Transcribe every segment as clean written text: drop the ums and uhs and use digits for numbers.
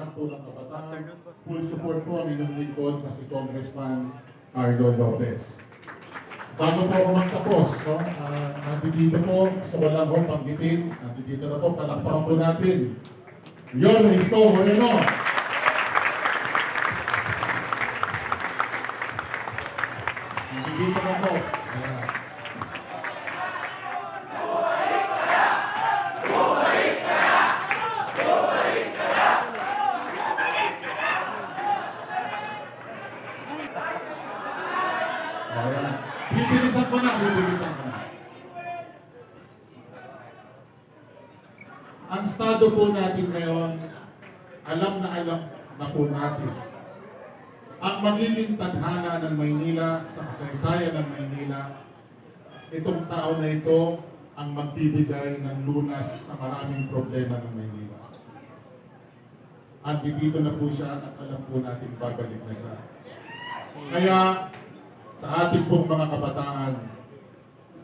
po ng kabataan, full support po ang inyong lingkod na si Congressman Carlo Lopez. Bago po ako magtapos, nandito po, gusto ko lang po panggitin, nandito na po, palakpakan po natin. Yon, Risto Moreno. Nandito na po. Bibilisan ko na. Ang estado po natin ngayon, alam na po natin. Ang magiging tadhana ng Maynila sa kasaysayan ng Maynila, itong taon na ito ang magbibigay ng lunas sa maraming problema ng Maynila. At dito na po siya at alam po natin babalik na siya. Kaya, sa ating pong mga kabataan,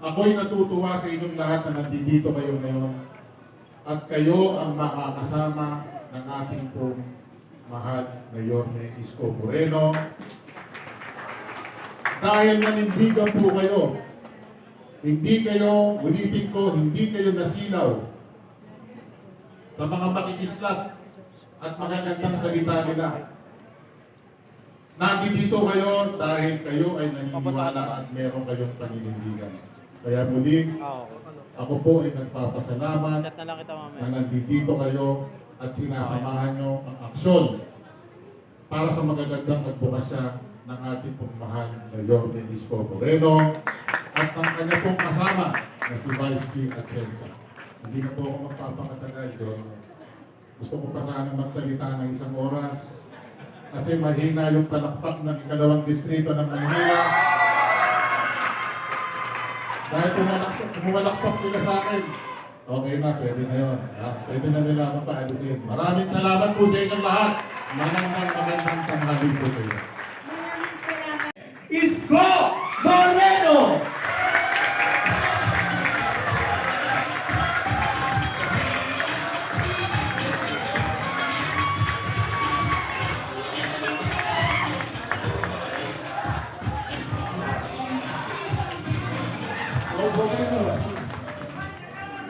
ako'y natutuwa sa inyong lahat na nandito kayo ngayon at kayo ang makakasama ng ating pong mahal na Yorme Isko Moreno. Dahil nanindigan po kayo, hindi kayo, ulitin ko, hindi kayo nasilaw sa mga makikislat at magagandang salita nila. Nandito kayo dahil kayo ay naniniwala at meron kayong paninindigan. Kaya muli, ako po ay nagpapasalamat na nandito kayo at sinasamahan nyo ang aksyon para sa magagandang advokasya ng ating pong mahal na Yorme Isko Moreno at ang kanya pong kasama na si Vice G. Atienza. Hindi na po ako magpapakatagal doon. Gusto ko pa sana magsalita ng 1 oras kasi mahina yung palakpak ng 2nd distrito ng Maynila. Dahil pumalakpak sila sa akin, okay na, pwede na yun. Pwede na nila akong paalisin. Maraming salamat po sa inyong lahat. Magandang tanghali po sa iyo. Maraming salamat. Isko Moreno!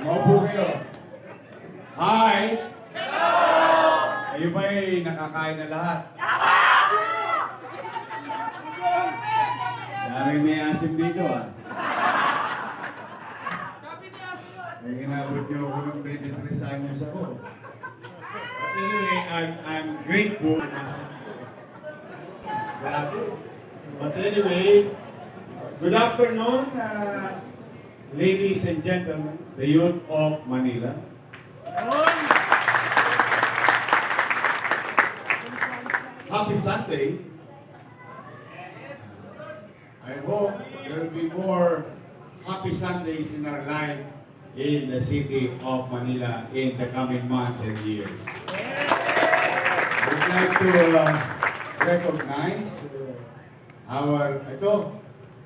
Maupo kayo. Hi! Hello! Kayo ba'y nakakain na lahat? Dari may asim dito May ginabot niyo ako ng 23 años ako. But anyway, I'm grateful. But anyway, good afternoon, ladies and gentlemen, the youth of Manila. Happy Sunday. I hope there will be more happy Sundays in our life in the city of Manila in the coming months and years. We'd like to recognize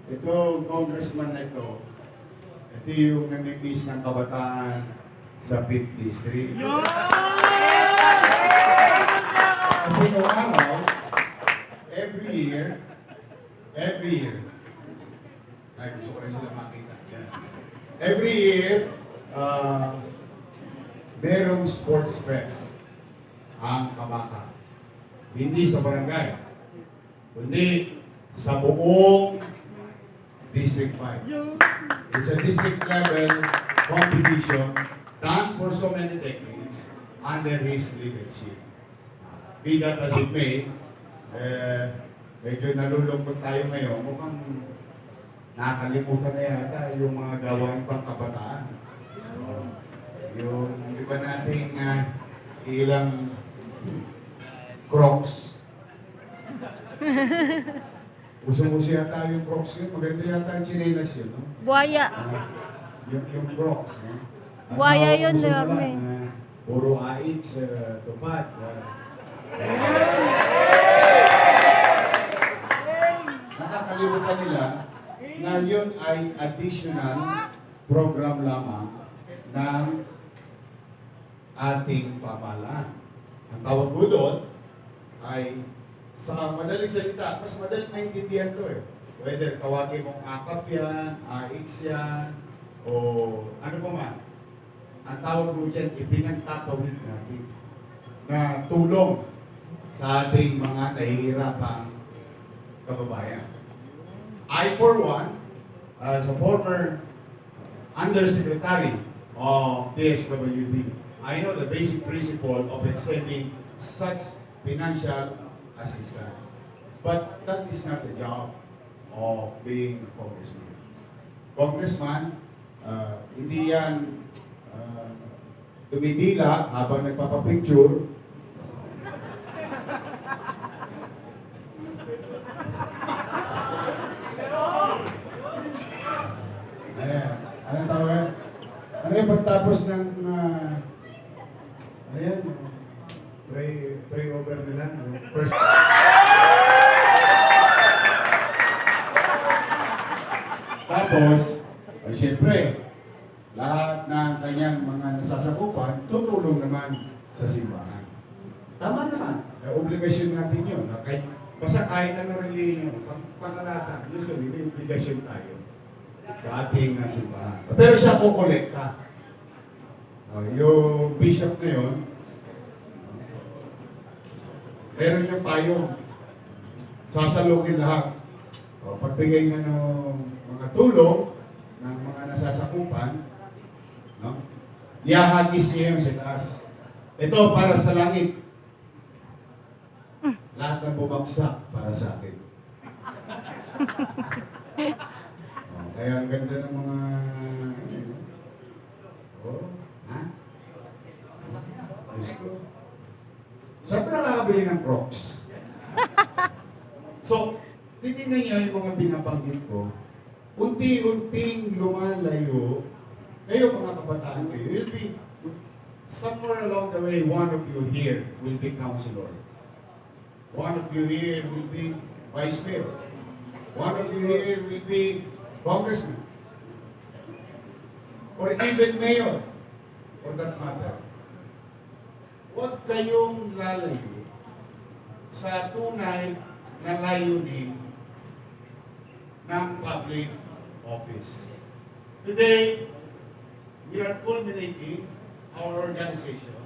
ito congressman na ito yung namimiss ng kabataan sa 5th District. Kasi noong araw, every year, ay gusto ko rin sila makita. Yeah. Every year, merong sports fest ang Kabaka. Hindi sa barangay, kundi sa buong District 5. It's a district level competition done for so many decades under his leadership. Be that as it may, medyo nalulungkot tayo ngayon. Mukhang nakalimutan na yata yung mga gawain pang kabataan. Yung iba nating ilang Crocs. Uso-uso yata yung Crocs yun. Maganda yata yung chinelas yun, no? Buhaya. Yung Crocs, no? Buhaya yun, uso Yorme. mo lang, puro AX, tupad. Nakakalimutan nila na yun ay additional program lamang ng ating pamahalaan. Ang tawag ko doon ay sa madaling salita, mas madaling maintindihan to eh. Whether tawagin mong akap yan, AX yan, o ano pa man. Ang tawag ko dyan, ipinagtatawid natin na tulong sa ating mga nahihirapang kababayan. I, for one, as a former Undersecretary of DSWD, I know the basic principle of extending such financial assistance. But that is not the job of being a congressman. Congressman, hindi yan tumidila habang nagpapapicture. Ayan. Anong tawag? Ano yung pagtapos ng ano yan? Pray over nila. First. Tapos, siyempre, lahat ng kanyang mga nasasakupan, tutulong naman sa simbahan. Tama naman. Obligasyon natin yun. Basta kahit ano relihiyon, pangkalata, usually may obligasyon tayo sa ating simbahan. Pero siya kukolekta. Yung bishop na yun, meron yung payong. Sasalukin lahat. Pagbigay nga ng mga tulong ng mga nasasakupan, no? Iahagis niya yun sa taas. Ito para sa langit. Lahat ng bumagsak para sa akin. Kaya ang ganda ng mga... ha? Diyos ko. Saan pa nakakabili ng Crocs? So, titignan niyo yung mga binabanggit ko, unti-unting lumalayo, kayo mga kabataan kayo, you'll be, somewhere along the way, one of you here will be counselor. One of you here will be vice mayor. One of you here will be congressman. Or even mayor, for that matter. Huwag kayong lalayo sa tunay na layunin ng public office. Today, we are culminating our organization,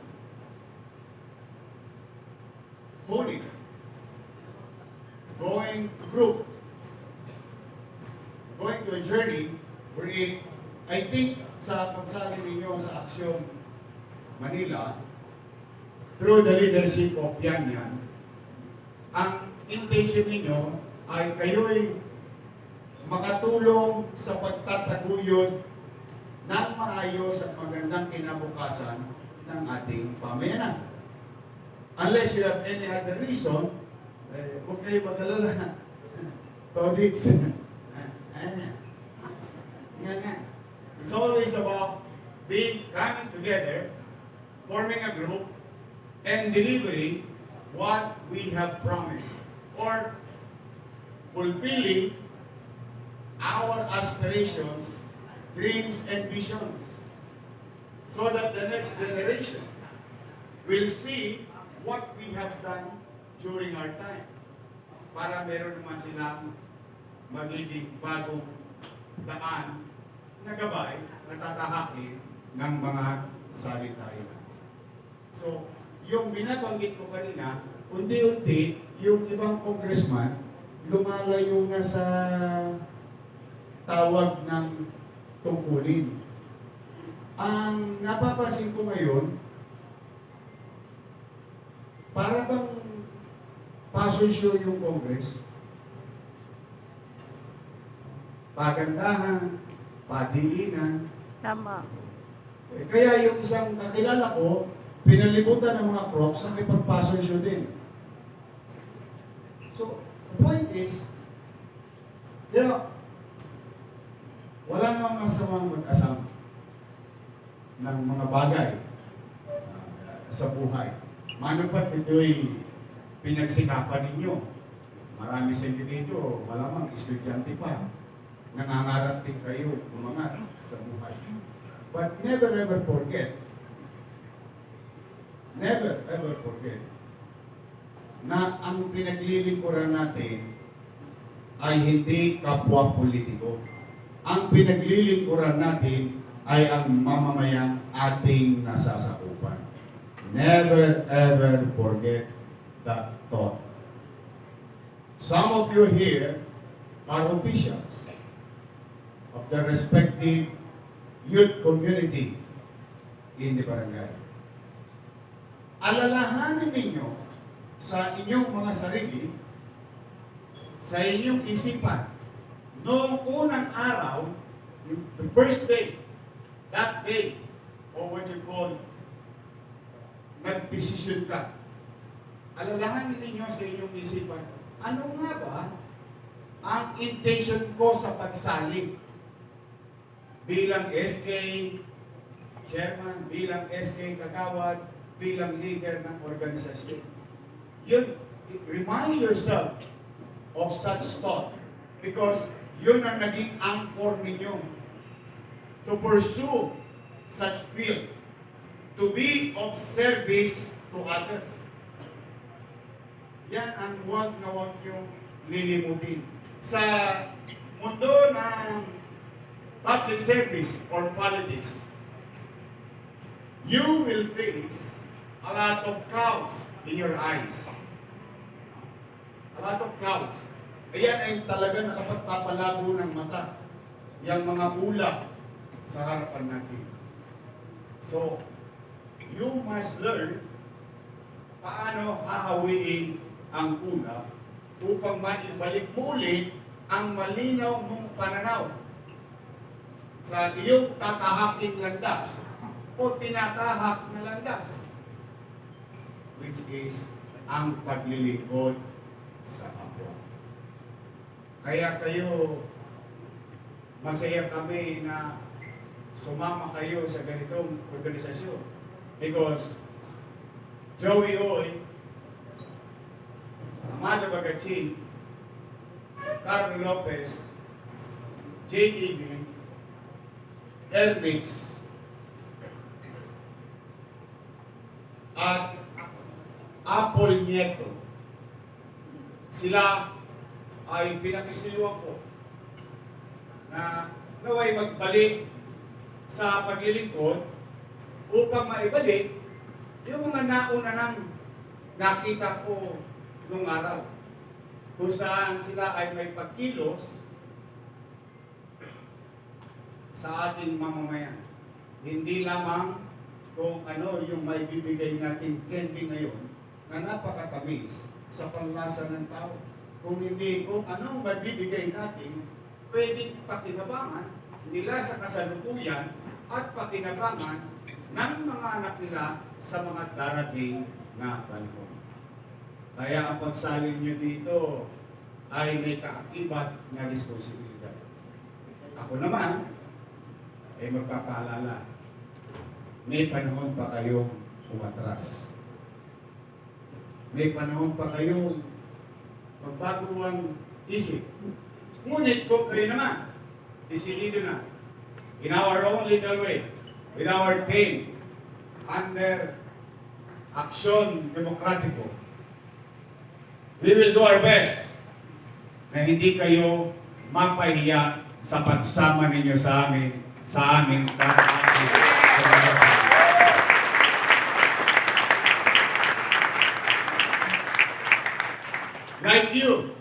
holding, going to group, going to a journey wherein I think sa pagsali ninyo sa Aksyon Manila, through the leadership of Yan Yan, ang intention ninyo ay kayo'y makatulong sa pagtataguyod ng maayos at magandang kinabukasan ng ating pamayanan. Unless you have any other reason, huwag kayo mag-alala. Todits. It's always about coming together, forming a group, and delivering what we have promised, or fulfilling our aspirations, dreams, and visions, so that the next generation will see what we have done during our time, para meron naman silang magiging bagong daan na gabay na tatahakin ng mga salitahin natin. So, yung binabanggit ko kanina, unti-unti, yung ibang congressman, lumalayo na sa tawag ng tungkulin. Ang napapansin ko ngayon, para bang pasonsyo yung Congress, pagandahan, padiinan. Tama. Kaya yung isang kakilala ko, pinalibutan ng mga Crocs ang ipagpasonsyo din. So, the point is, wala namang masamang mag-asam ng mga bagay sa buhay. Mano pat ito'y pinagsikapan ninyo. Marami sa inyo dito, malamang estudyante pa. Nangangarap din kayo umangat sa buhay. But never ever forget never ever forget na ang pinaglilingkuran natin ay hindi kapwa politiko. Ang pinaglilingkuran natin ay ang mamamayang ating nasasakupan. Never ever forget that thought. Some of you here are officials of the respective youth community in the barangay. Alalahanin ninyo sa inyong mga sarili, sa inyong isipan, noong unang araw, the first day, that day, or what you call, nag-decision ka. Alalahanin ninyo sa inyong isipan, ano nga ba ang intention ko sa pagsaling? Bilang SK chairman, bilang SK kagawad, bilang leader ng organisasyon. Yun, remind yourself of such thought because yun ang naging anchor ninyo to pursue such field, to be of service to others. Yan ang huwag na huwag niyong lilimutin. Sa mundo ng public service or politics, you will face a lot of clouds in your eyes. A lot of clouds. Ayan ay talaga nakapagpapalago ng mata. Yang mga ulap sa harapan natin. So, you must learn paano hahawiin ang ulap upang maibalik mo ulit ang malinaw mong pananaw sa iyong tatahaking landas o tinatahak na landas, which is ang paglilingkod sa kapwa. Kaya kayo, masaya kami na sumama kayo sa ganitong organisasyon because Joey Oy, Amado Bagaching, Carlo Lopez, JTV, Ernix, at Apple Nieto, sila ay pinakisuyuan ko na naway magbalik sa paglilingkod upang maibalik yung mga nauna nang nakita ko nung araw kung saan sila ay may pagkilos sa ating mamamayan. Hindi lamang kung ano yung may bibigay natin candy ngayon na napakatamis sa panlasa ng tao. Kung hindi kung anong mabibigay natin pwedeng pakinabangan nila sa kasalukuyan at pakinabangan ng mga anak nila sa mga darating na panahon. Kaya ang pagsalin nyo dito ay may kaakibat na responsibilidad. Ako naman ay magpapaalala, may panahon pa kayong umatras. May panahon pa kayong magbago ang isip. Ngunit kung kayo naman, desidido na, in our own little way, with our team, under aksyon demokratiko, we will do our best na hindi kayo mapahiya sa pagsama ninyo sa amin, sa aming karahatin. Like you,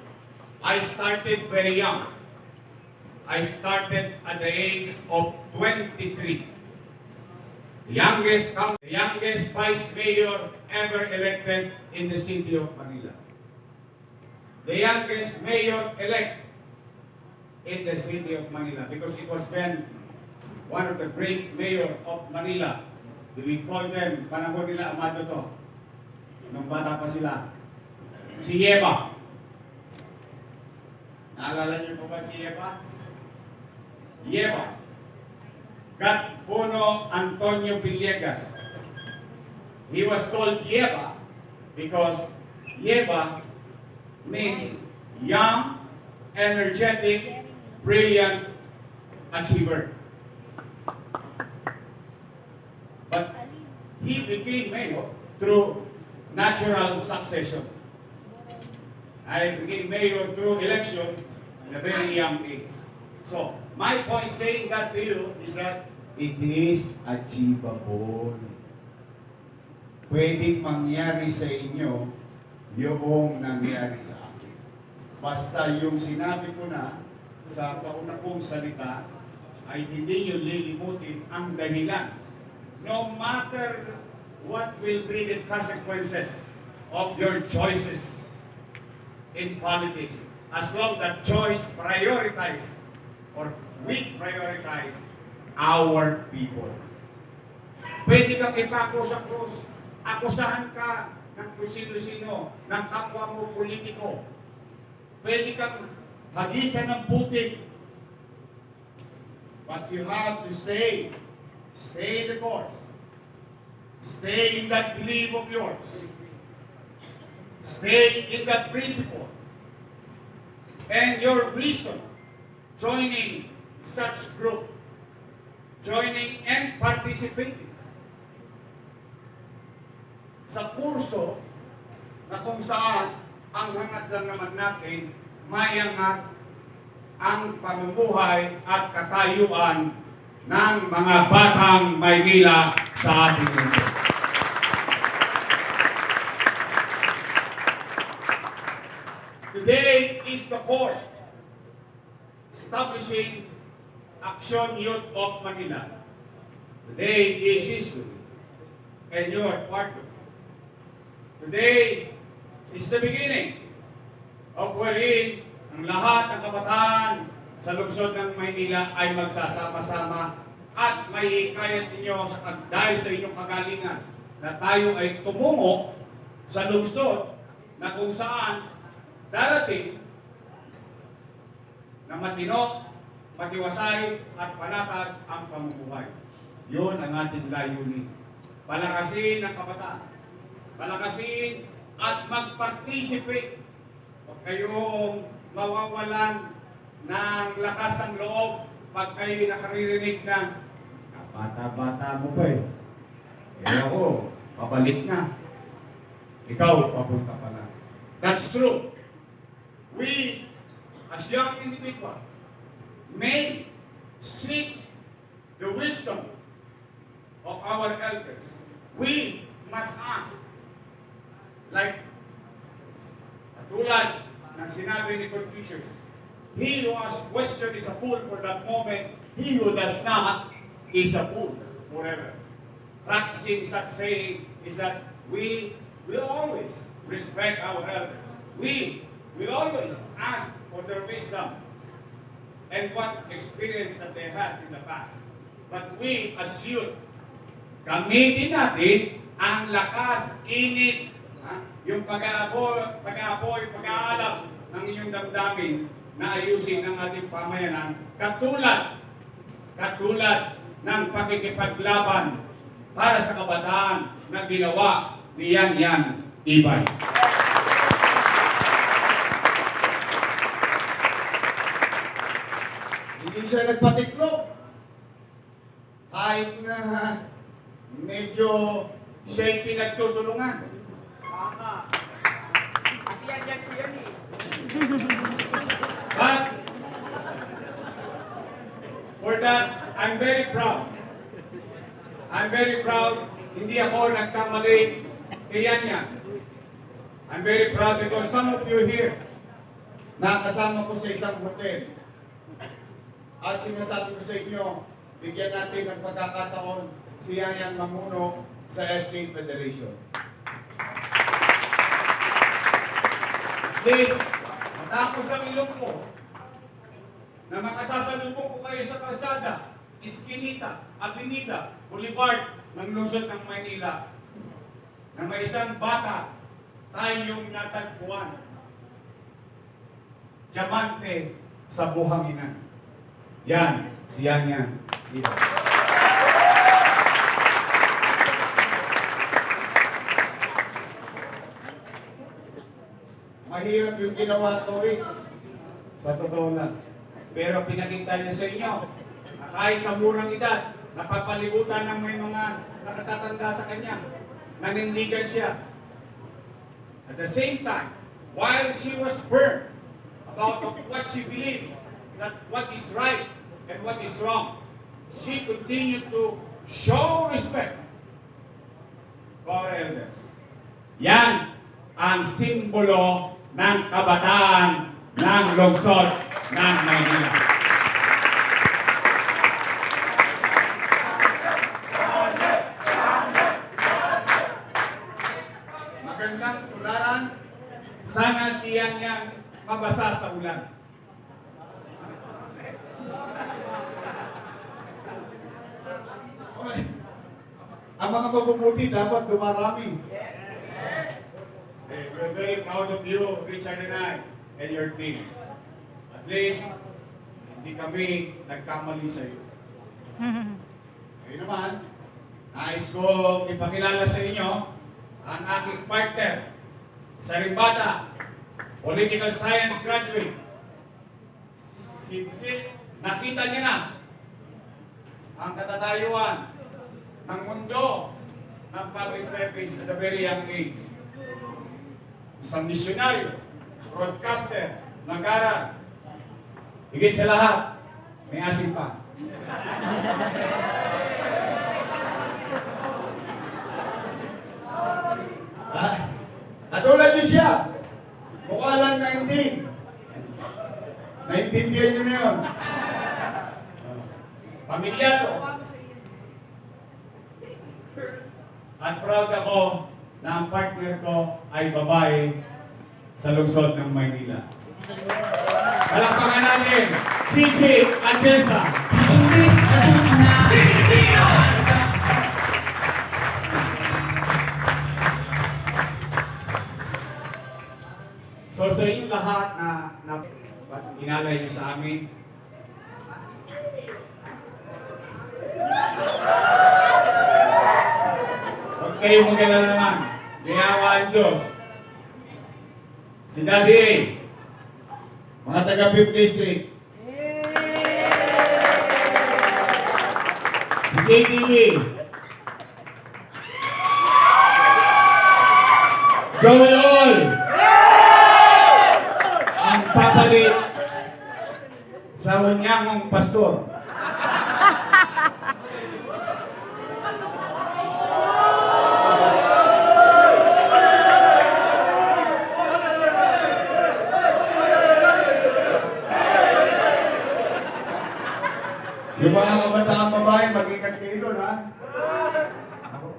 I started very young. I started at the age of 23. The youngest vice mayor ever elected in the city of Manila. The youngest mayor-elect in the city of Manila because it was then one of the great mayor of Manila. We call them, panahon nila Amado to, nung bata pa sila, si Yeba. Naalala niyo po ba si Yeba? Yeba. Gatpuno Antonio Villegas. He was called Yeba because Yeba means young, energetic, brilliant achiever. But he became mayor through natural succession. I became mayor through election in a very young age. So, my point saying that to you is that it is achievable. Pwedeng mangyari sa inyo yung nangyari sa akin. Basta yung sinabi ko na sa pauna kong salita ay hindi nyo lilimutin ang dahilan. No matter what will be the consequences of your choices in politics, as long that choice prioritize or we prioritize our people. Pwede kang ipako sa krus, akusahan ka ng kung sino-sino, ng kapwa mo politiko. Pwede kang hagisan ng putik. But you have to stay the course. Stay in that belief of yours. Stay in that principle. And your reason joining such group, joining and participating sa kurso na kung saan ang hangat lang naman natin maiangat ang pamumuhay at katayuan ng mga batang Maynila sa ating lungsod. Today is the court establishing Action Youth of Manila. Today is history, and you are part of it. Today is the beginning of wherein ang lahat ng kabataan sa lungsod ng Maynila ay magsasama-sama at may hikayat ninyo dahil sa inyong kagalingan na tayo ay tumungo sa lungsod na kung saan darating na matino, matiwasay at panatag ang pamumuhay. Yun ang ating layunin. Palakasin ang kabataan. Palakasin at mag-participate. Huwag kayong mawawalan ng lakas ang loob pag kayo nakaririnig na bata-bata mo pa eh. Eh ako, pabalik na. Ikaw, papunta pa na. That's true. We, as young individuals, may seek the wisdom of our elders. We must ask, like, katulad ng sinabi ni Confucius, he who asks question is a fool for that moment, he who does not is a fool forever. Practicing such saying is that we will always respect our elders. We will always ask for their wisdom and what experience that they had in the past. But we as youth, gamitin natin ang lakas, init, yung pag-aapoy, pag-aalap ng inyong damdamin na ayusin ang ating pamayanan katulad ng pakikipaglaban para sa kabataan na ginawa ni Yan Yan Ibay. Hindi siya nagpatiklop. Kahit na medyo siya'y pinagtutulungan. But for that, I'm very proud. I'm very proud. Hindi ako nagkamali kay Yan Yan. I'm very proud because some of you here, nakasama ko sa isang hotel. At sinasabi ko sa inyo, bigyan natin ng pagkakataon si Yan Yan mamuno sa SK Federation. Please, matapos ang ilong ko na makasasalubong ko kayo sa kalsada, Eskinita, Avenida, Boulevard ng lungsod ng Maynila na may isang bata tayong natagpuan. Diamante sa buhanginan. Yan, si Yan Yan. Dito. Mahirap yung ginawa to, Rich. Sa totoo lang. Pero pinakita niya sa inyo na kahit sa murang edad, napapalibutan ng may mga nakatatanda sa kanya. nanindigan siya. At the same time, while she was firm about what she believes, that what is right and what is wrong, she continued to show respect to our elders. Yan ang simbolo ng kabataan ng lungsod ng Maynila. Magandang tularan, sana siyang yang mabasa sa ulan. Okay. Ang mga mabubuti dapat dumarami. We're very proud of you, Richard and I, and your team. At least, hindi kami nagkamali sa iyo. Ngayon naman, nais ko ipakilala sa inyo ang aking partner, isa ring bata, political science graduate. Since nakita niya na ang katatayuan ng mundo ng public service at a very young age. Isang misyonaryo, broadcaster, nag-aral. Higit sa lahat, may asin pa. Katulad niyo siya. Mukha lang 19. Naintindihan niyo na yun. Pamilyado. At proud ako na ang partner ko ay babae sa lungsod ng Maynila. Palakpakan natin, Chichi Atienza. So sa inyong lahat na inalay niyo sa amin, huwag kayong mag-alala naman. Gayawa ang Diyos. Si Daddy A, mga taga 5th District, si KTV, Joey Oy, ang papalit sa Hunyangong pastor. Yung mga kabataan babae, mag-ingat kayo doon, ha?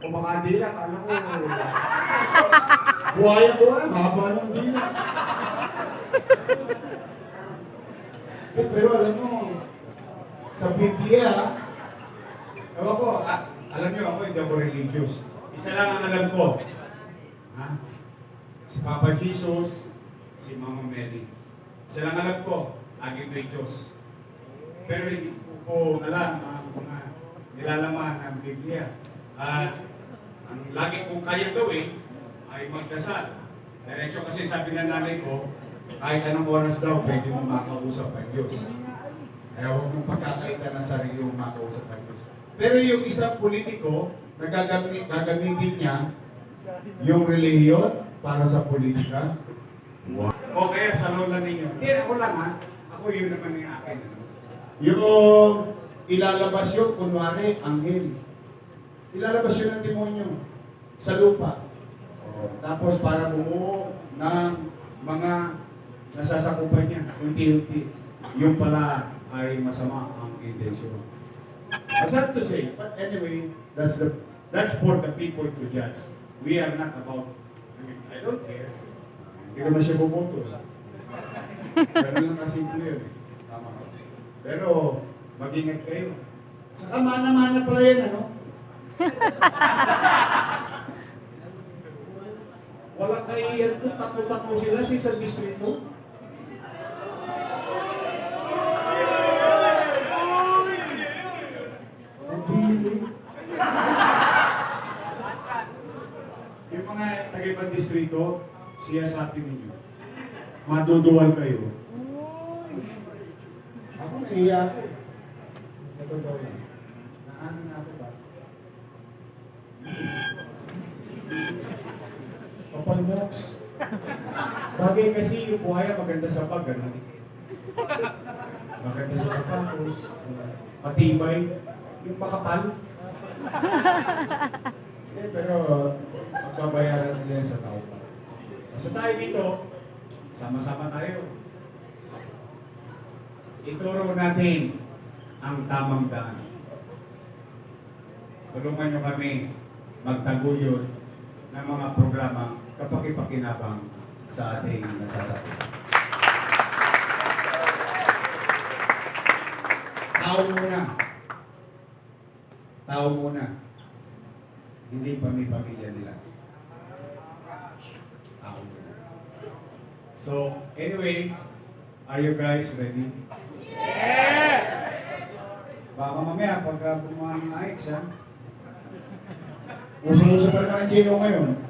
Kung mga dila, kala ko. Buhaya ko, haba ng dila. Pero alam mo, sa Biblia, ewan ko, alam niyo ako, hindi ako religious. Isa lang ang alam ko. Ha? Si Papa Jesus, si Mama Mary. Isa lang alam ko, lagi may Diyos. Pero hindi ko alam ang mga nilalaman ng Biblia. At ang lagi kong kaya gawin ay magdasal. Diretso kasi sabi ng nanay ko, kahit anong oras daw, pwede mong makausap ang Diyos. Kaya huwag mong pagkakaita na sarili mong makausap ang Diyos. Pero yung isang politiko, gagamitin niya yung relihiyon para sa politika. Wow. O kaya sa lola ninyo. Hindi ako lang, ha? Ako yun naman yung akin. Yung ilalabas yun, kunwari, anghel. Ilalabas yun ng demonyo sa lupa. Tapos para bumuo ng mga nasasakupan niya, unti-unti. Yung pala ay masama ang intention. Sad to say, but anyway, that's for the people to judge. We are not about, I don't care. Hindi naman siya bumoto. Pero lang kasimple yun. Tama ka. Pero, mag-ingat kayo. Saka mana-mana pala yan, ano? Walang kaiyan kung tatlo-tatlo sila sa isang distrito. Hindi. Yung mga taga-ibang distrito, siya sa atin ninyo. Maduduwal kayo. Ako naiya ako. Ito daw yan. Naano na ako ba? Kapal box. Bagay kasi yung buhaya maganda sa pag, ano? Maganda sa sapatos, matibay, yung makapal. Pero magbabayaran nila yan sa tao pa. Basta tayo dito, sama-sama tayo. Ituro natin ang tamang daan. Tulungan nyo kami magtaguyod ng mga programa kapaki-pakinabang sa ating nasasabi. Tao muna. Tao muna. Hindi pamilya nila. Tao muna. So, anyway, are you guys ready? Yes! Baka mamaya pagka bumahan ng Ike's, ha? Uso-uso pa rin ang Gino ngayon.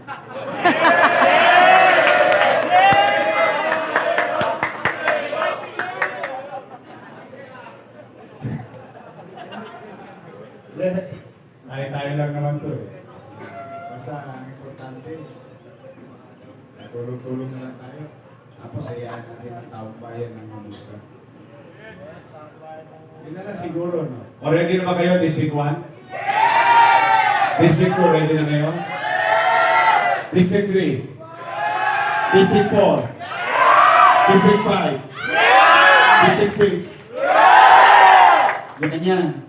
Tayo-tayo lang naman to eh. Basta ang importante, tulog-tulog na lang tayo. Tapos hayaan natin ang taong bayan ng humusga. Yun na lang siguro, no? O ready na ba kayo, District 1? District 2, ready na kayo? District 3? District 4? District 5? District 6? Ganyan.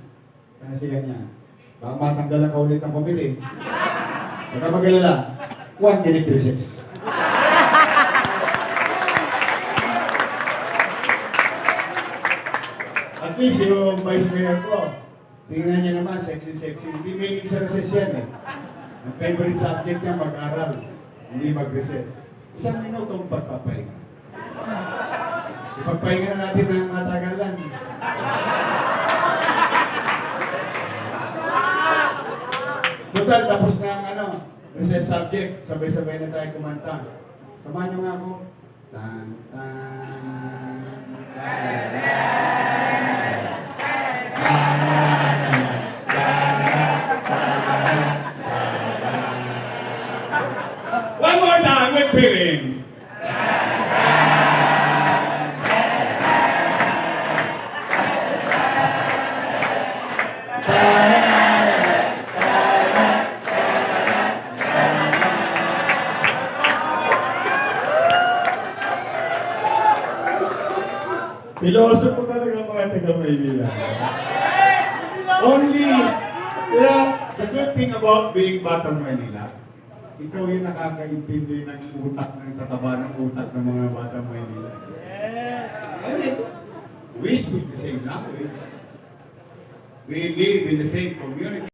Sana siya ganyan. Baka matanggalan ka ulit ang pumili. Huwag ka mag-alala. 1 minute recess. At least yung vice mayor ko, tingnan niya naman, sexy-sexy. Hindi mahilig sa recess yan eh. Ang favorite subject niya, mag-aral. Hindi mag-recess. Isang minutong pagpapahinga. Ipagpahinga na natin ang matagalan. Total, tapos na ang recess subject. Sabay-sabay na tayo kumanta. Samahan niyo nga ako. Tan, tan, one more time with feelings. Piloso po talaga mga taga-Maynila. Only, the good thing about being Batang Maynila, ikaw yung nakakaintindi ng utak, ng tataba ng utak ng mga Batang Maynila. I mean, we speak the same language. We live in the same community.